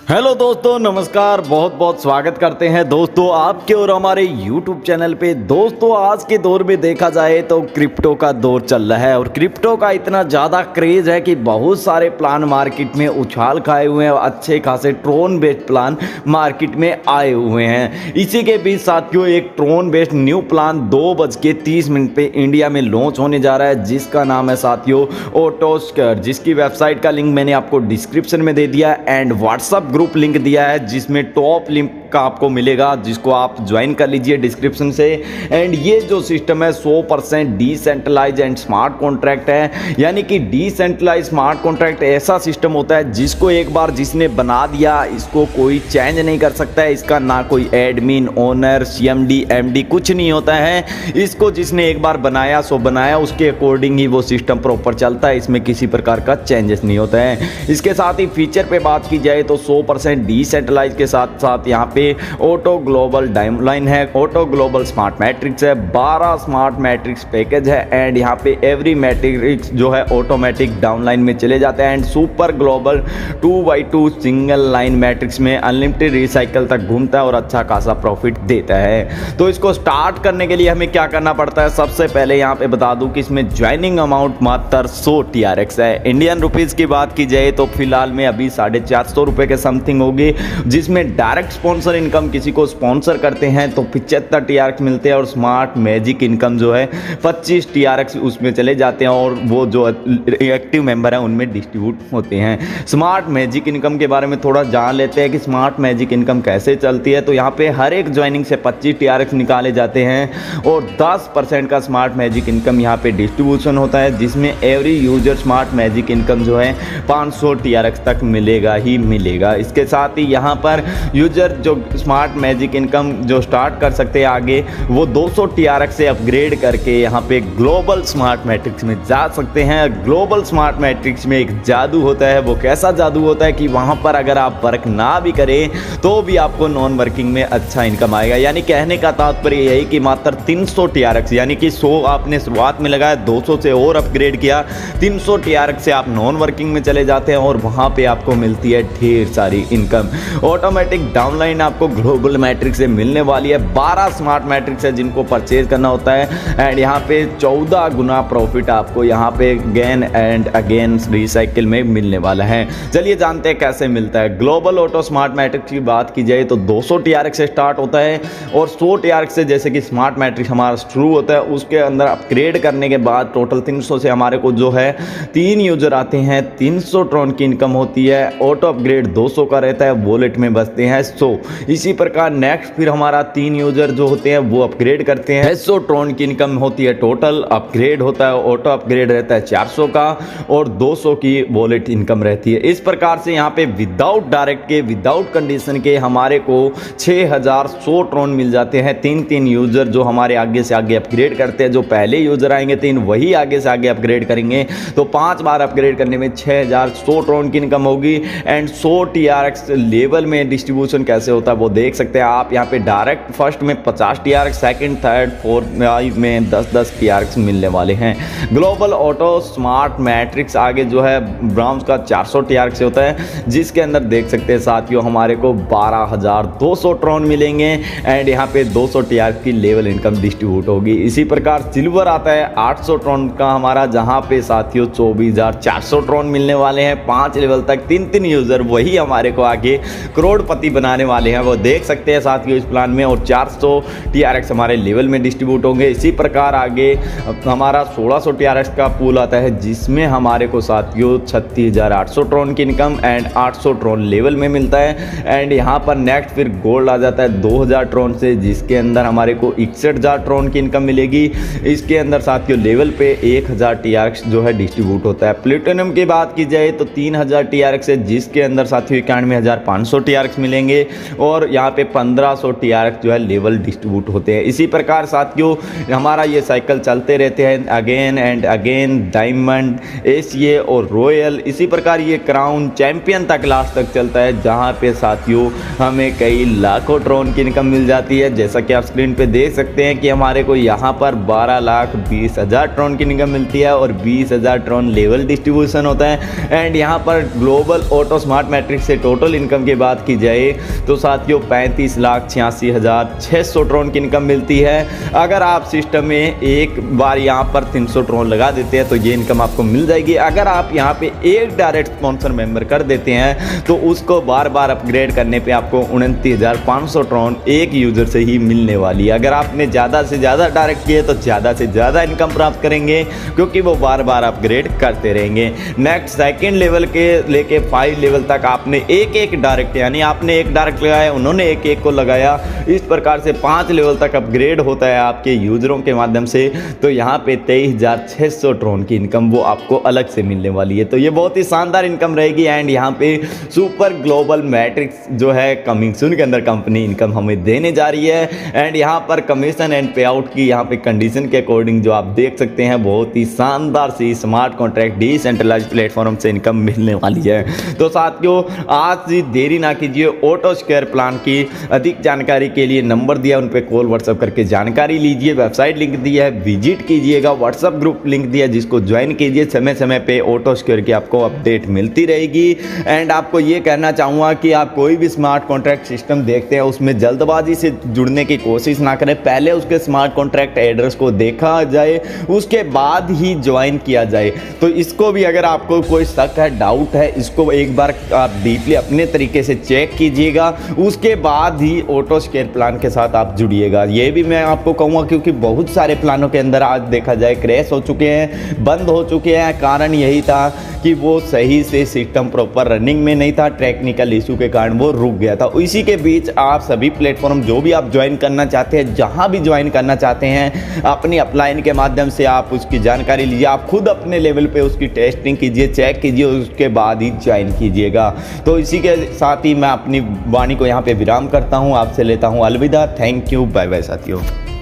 Hello दोस्तों, नमस्कार। बहुत बहुत स्वागत करते हैं दोस्तों आपके और हमारे YouTube चैनल पे। दोस्तों आज के दौर में देखा जाए तो क्रिप्टो का दौर चल रहा है और क्रिप्टो का इतना ज़्यादा क्रेज़ है कि बहुत सारे प्लान मार्केट में उछाल खाए हुए हैं। अच्छे खासे ट्रोन बेस्ड प्लान मार्केट में आए हुए हैं। इसी के बीच साथियों एक ट्रोन बेस्ड न्यू प्लान 2:30 पे इंडिया में लॉन्च होने जा रहा है, जिसका नाम है साथियों ऑटोस्क्वायर, जिसकी वेबसाइट का लिंक मैंने आपको डिस्क्रिप्शन में दे दिया एंड व्हाट्सअप ग्रुप लिंक दिया है, जिसमें टॉप लिंक का आपको मिलेगा, जिसको आप ज्वाइन कर लीजिए डिस्क्रिप्शन से। एंड ये जो सिस्टम है 100% डिसेंट्रलाइज एंड स्मार्ट कॉन्ट्रैक्ट है। यानी कि डिसेंट्रलाइज स्मार्ट कॉन्ट्रैक्ट ऐसा सिस्टम होता है जिसको एक बार जिसने बना दिया इसको कोई चेंज नहीं कर सकता है। इसका ना कोई एडमिन, ओनर, सीएमडी, एमडी कुछ नहीं होता है। इसको जिसने एक बार बनाया सो बनाया, उसके अकॉर्डिंग ही वो सिस्टम प्रॉपर चलता है। इसमें किसी प्रकार का चेंजेस नहीं होता है। इसके साथ ही फीचर पे बात की जाए तो 100% डिसेंट्रलाइज के साथ साथ यहाँ पे ऑटो ग्लोबल डाउनलाइन है, ऑटो ग्लोबल स्मार्ट मैट्रिक्स है, 12 स्मार्ट मैट्रिक्स पैकेज है एंड यहाँ पे एवरी मैट्रिक्स जो है ऑटोमेटिक डाउनलाइन में चले जाते हैं and super global 2x2 single line matrix में अनलिमिटेड रिसाइकल तक घूमता है और अच्छा खासा प्रॉफिट देता है। तो इसको स्टार्ट करने के लिए हमें क्या करना पड़ता है? सबसे पहले यहाँ पे बता दूं कि इसमें ज्वाइनिंग अमाउंट मात्र 100 TRX है। इंडियन रुपीज की बात की जाए तो फिलहाल में अभी 450 रुपए के समथिंग होगी, जिसमें डायरेक्ट स्पॉन्सर इनकम किसी को स्पॉन्सर करते हैं तो 75 TRX मिलते हैं और स्मार्ट मैजिक इनकम जो है 25 TRX उसमें चले जाते हैं और वो जो एक्टिव मेंबर है उनमें डिस्ट्रीब्यूट होते हैं। स्मार्ट मैजिक इनकम के बारे में थोड़ा जान लेते हैं कि स्मार्ट मैजिक इनकम कैसे चलती है। तो यहाँ पे हर एक ज्वाइनिंग से 25 TRX निकाले जाते हैं और 10% का स्मार्ट मैजिक इनकम यहाँ पे डिस्ट्रीब्यूशन होता है, जिसमें every user smart magic income जो है 500 TRX तक मिलेगा ही मिलेगा। इसके साथ ही यहाँ पर यूजर जो स्मार्ट मैजिक इनकम जो स्टार्ट कर सकते हैं आगे, वो 200 TRX से अपग्रेड करके यहाँ पे ग्लोबल स्मार्ट मैट्रिक्स में जा सकते हैं। ग्लोबल स्मार्ट मैट्रिक्स में एक जादू होता है। वो कैसा जादू होता है कि वहाँ पर अगर आप वर्क ना भी करें तो भी आपको नॉन वर्किंग में अच्छा इनकम आएगा। यानी कहने का तात्पर्य यही कि मात्र 300 TRX यानी कि 100 आपने शुरुआत में लगाया, 200 से और अपग्रेड किया, 300 TRX से आप नॉन वर्किंग में चले जाते हैं और वहाँ पे आपको मिलती है ढेर सारी इनकम। ऑटोमेटिक डाउनलाइन आपको ग्लोबल मैट्रिक्स से मिलने वाली है। 12 स्मार्ट मैट्रिक्स है जिनको परचेज करना होता है एंड यहाँ पे 14 गुना प्रॉफिट आपको यहाँ पे गेन एंड अगेन रिसाइकिल में मिलने वाला है। चलिए जानते हैं कैसे मिलता है। ग्लोबल ऑटो स्मार्ट मैट्रिक्स की बात की जाए तो 200 TRX से स्टार्ट होता है और 100 TRX से जैसे कि स्मार्ट मैट्रिक्स हमारा शुरू होता है, उसके अंदर अपग्रेड करने के बाद टोटल 300 से हमारे को जो है 3 यूजर आते हैं, 300 ट्रॉन की इनकम होती है। ऑटो अपग्रेड 200 का रहता है, वॉलेट में बचते हैं 100। इसी प्रकार नेक्स्ट फिर हमारा 3 यूजर जो होते हैं वो अपग्रेड करते हैं, 600 ट्रॉन की इनकम होती है। टोटल अपग्रेड होता है, ऑटो अपग्रेड रहता है 400 का और 200 की वॉलेट इनकम रहती है। इस प्रकार से यहाँ पे विदाउट डायरेक्ट के, विदाउट कंडीशन के हमारे को 6100 ट्रॉन मिल जाते हैं। 3 यूजर जो हमारे आगे से आगे अपग्रेड करते हैं, जो पहले यूजर आएंगे 3 वही आगे से आगे अपग्रेड करेंगे, तो 5 बार अपग्रेड करने में 6100 ट्रॉन की इनकम होगी। एंड 100 TRX लेवल में डिस्ट्रीब्यूशन कैसे होता है वो देख सकते हैं आप। यहाँ पे डायरेक्ट फर्स्ट में 50 TRX, सेकंड, थर्ड, फोर्थ में 10-10 TRX मिलने वाले हैं। ग्लोबल ऑटो स्मार्ट मैट्रिक्स आगे जो है ब्राउन्स का 400 TRX से होता है, जिसके अंदर देख सकते हैं साथियों हमारे को 12,200 ट्रॉन मिलेंगे एंड यहाँ पे 200 TRX की लेवल इनकम डिस्ट्रीब्यूट होगी। इसी प्रकार सिल्वर आता है 800 ट्रॉन का हमारा, जहाँ पे साथियों 24,400 ट्रॉन मिलने वाले हैं। 5 लेवल तक 3 यूजर वही हमारे को आगे करोड़पति बनाने वाले हैं, वो देख सकते हैं साथियों इस प्लान में। और 400 TRX हमारे लेवल में डिस्ट्रीब्यूट होंगे। इसी प्रकार आगे हमारा 1600 TRX का पूल आता है, जिसमें हमारे को साथियों 36,800 ट्रॉन की इनकम एंड 800 ट्रॉन लेवल में मिलता है। एंड यहाँ पर नेक्स्ट फिर गोल्ड आ जाता है 2000 ट्रॉन से, जिसके अंदर हमारे को 61,000 ट्रॉन की इनकम मिलेगी। इसके अंदर साथियों लेवल पे 1000 TRX जो है डिस्ट्रीब्यूट होता है। प्लेटिनम की बात की जाए तो 3000 TRX है, जिसके अंदर साथियों 91,500 TRX मिलेंगे और यहाँ पे 1500 TRX जो है लेवल डिस्ट्रीब्यूट होते हैं। इसी प्रकार साथियों हमारा ये साइकिल चलते रहते हैं again and again, diamond, ACA और रॉयल, इसी प्रकार ये क्राउन चैंपियन तक लास्ट तक चलता है, जहाँ पे साथियों हमें कई लाखों ट्रॉन की इनकम मिल जाती है। जैसा कि आप स्क्रीन पे देख सकते हैं कि हमारे को यहाँ पर 12,20,000 ट्रॉन की इनकम मिलती है और 20,000 ट्रॉन लेवल डिस्ट्रीब्यूशन होता है। एंड यहाँ पर ग्लोबल ऑटो स्मार्ट मैट्रिक्स से टोटल इनकम की बात की जाए तो साथियों 35,86,600 ट्रॉन की इनकम मिलती है। अगर आप सिस्टम में एक बार यहाँ पर 300 ट्रॉन लगा देते हैं तो ये इनकम आपको मिल जाएगी। अगर आप यहाँ पे एक डायरेक्ट स्पॉन्सर मेंबर कर देते हैं तो उसको बार बार अपग्रेड करने पे आपको 29,500 ट्रॉन एक यूजर से ही मिलने वाली है। अगर आपने ज़्यादा से ज़्यादा डायरेक्ट किए तो ज़्यादा से ज़्यादा इनकम प्राप्त करेंगे, क्योंकि वो बार बार अपग्रेड करते रहेंगे। नेक्स्ट सेकेंड लेवल के लेके 5 लेवल तक आपने एक डायरेक्ट, यानी आपने एक डायरेक्ट लगाया, उन्होंने एक को लगाया, इस प्रकार से 5 लेवल तक अपग्रेड होता है आपके यूजरों के माध्यम से। तो यहाँ पे 23,600 ट्रॉन की इनकम वो आपको अलग से मिलने वाली है। तो ये बहुत ही शानदार इनकम रहेगी। एंड यहाँ पे सुपर ग्लोबल मैट्रिक्स जो है कमिंग सून के अंदर कंपनी इनकम हमें देने जा रही है। एंड यहाँ पर कमीशन एंड पे आउट की यहाँ पे कंडीशन के अकॉर्डिंग जो आप देख सकते हैं बहुत ही शानदार सी स्मार्ट कॉन्ट्रैक्ट डिसेंट्रलाइज्ड प्लेटफॉर्म से इनकम मिलने वाली है। तो साथियों आज ही देरी ना कीजिए, ऑटो स्क्वायर प्लान की अधिक जानकारी के लिए नंबर दिया, उन पे कॉल व्हाट्सएप करके जानकारी लीजिए। वेबसाइट लिंक दिया है, विजिट कीजिएगा। व्हाट्सएप ग्रुप लिंक दिया जिसको ज्वाइन कीजिए। समय समय पे ऑटो स्क्वायर की आपको अपडेट मिलती रहेगी। एंड आपको ये कहना चाहूँगा कि आप कोई भी स्मार्ट कॉन्ट्रैक्ट सिस्टम देखते हैं उसमें जल्दबाजी से जुड़ने की कोशिश ना करें। पहले उसके स्मार्ट कॉन्ट्रैक्ट एड्रेस को देखा जाए, उसके बाद ही ज्वाइन किया जाए। तो इसको भी अगर आपको कोई शक है, डाउट है, इसको एक बार आप डीपली अपने तरीके से चेक कीजिएगा, उसके बाद ही ऑटो स्क्वायर प्लान के साथ आप जुड़िएगा। ये भी मैं आपको कहूँगा क्योंकि बहुत सारे प्लानों के अंदर आज देखा जाए क्रैश हो चुके हैं, बंद हो चुके हैं। कारण यही था कि वो सही से सिस्टम प्रॉपर रनिंग में नहीं था, टेक्निकल इशू के कारण वो रुक गया था। इसी के बीच आप सभी प्लेटफॉर्म जो भी आप ज्वाइन करना चाहते हैं, जहां भी ज्वाइन करना चाहते हैं, अपनी अपलाइन के माध्यम से आप उसकी जानकारी लीजिए। आप खुद अपने लेवल पे उसकी टेस्टिंग कीजिए, चेक कीजिए, उसके बाद ही ज्वाइन कीजिएगा। तो इसी के साथ ही मैं अपनी वाणी को यहाँ पे विराम करता हूँ, आपसे लेता हूँ अलविदा। थैंक यू, बाय बाय साथियों।